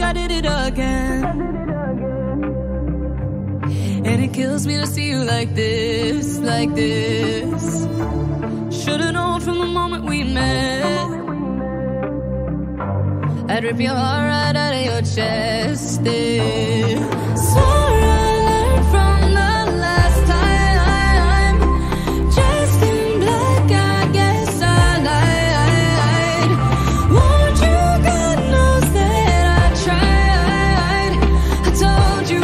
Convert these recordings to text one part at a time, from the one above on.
I did it again. And it kills me to see you like this, like this. Should've known from the moment we met. I'd rip your heart right out of your chest. Swore I learned from the last time. Dressed in black, I guess I lied. Won't you, God knows that I tried. I told you.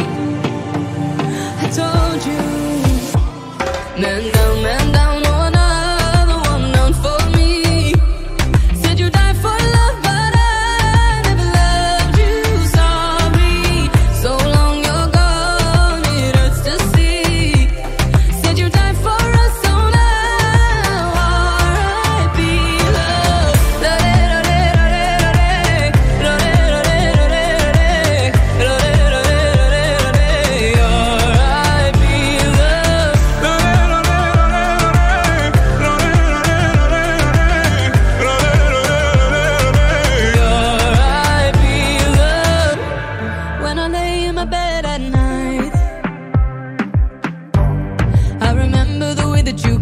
Man down, no another one down for me. Said you died for love, but I never loved you. Sorry, so long you're gone, it hurts to see. Said you died for us, so now R.I.P. love. Bed at night, I remember the way that you